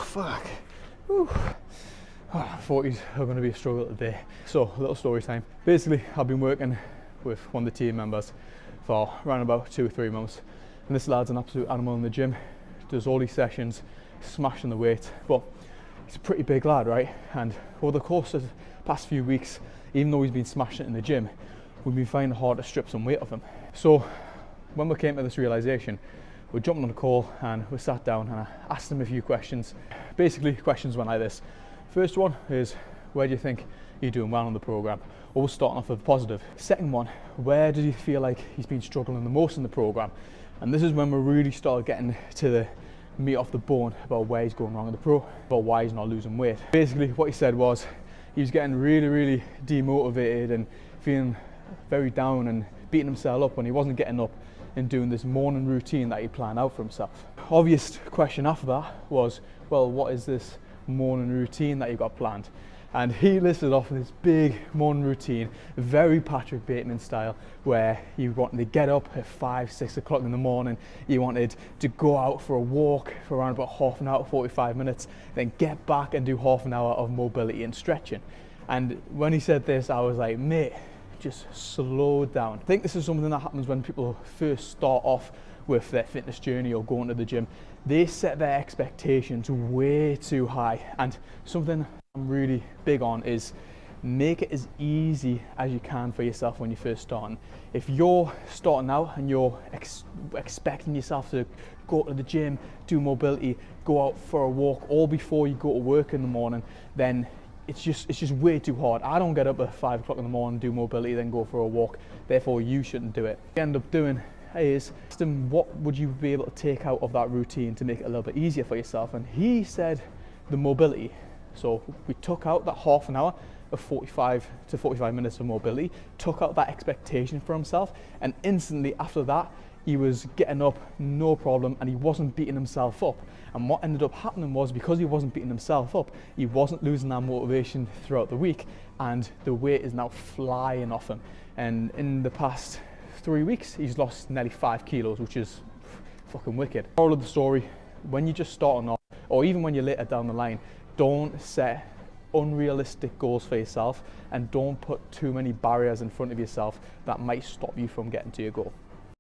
fuck. Whew. Oh, 40s are going to be a struggle today. So, a little story time. Basically, I've been working with one of the team members for around about 2 or 3 months. And this lad's an absolute animal in the gym. Does all these sessions, smashing the weight. But he's a pretty big lad, right? And over the course of the past few weeks, even though he's been smashing it in the gym, we've been finding it hard to strip some weight off him. So, when we came to this realization, we jumped on a call and we sat down and I asked him a few questions. Basically, questions went like this. First one is, where do you think you're doing well on the program? Always starting off with positive. Second one, where does he feel like he's been struggling the most in the program? And this is when we really started getting to the meat off the bone about where he's going wrong in the pro, about why he's not losing weight. Basically, what he said was he was getting really demotivated and feeling very down and beating himself up when he wasn't getting up and doing this morning routine that he planned out for himself. Obvious question after that was, well, what is this morning routine that you've got planned? And he listed off this big morning routine, very Patrick Bateman style, where he wanted to get up at 5, 6 o'clock in the morning. He wanted to go out for a walk for around about half an hour, 45 minutes, then get back and do half an hour of mobility and stretching. And when he said this, I was like, mate, just slow down. I think this is something that happens when people first start off with their fitness journey or going to the gym. They set their expectations way too high, and something I'm really big on is make it as easy as you can for yourself when you're first starting. If you're starting out and you're expecting yourself to go to the gym, do mobility, go out for a walk all before you go to work in the morning, then it's just way too hard. I don't get up at 5 o'clock in the morning, do mobility, then go for a walk. Therefore, you shouldn't do it. What you end up doing is, asked him, what would you be able to take out of that routine to make it a little bit easier for yourself? And he said the mobility. So we took out that half an hour of 45 to 45 minutes of mobility, took out that expectation for himself, and instantly after that, he was getting up, no problem, and he wasn't beating himself up. And what ended up happening was, because he wasn't beating himself up, he wasn't losing that motivation throughout the week, and the weight is now flying off him. And in the past 3 weeks, he's lost nearly 5 kilos, which is fucking wicked. Moral of the story, when you're just starting off, or even when you're later down the line, don't set unrealistic goals for yourself and don't put too many barriers in front of yourself that might stop you from getting to your goal.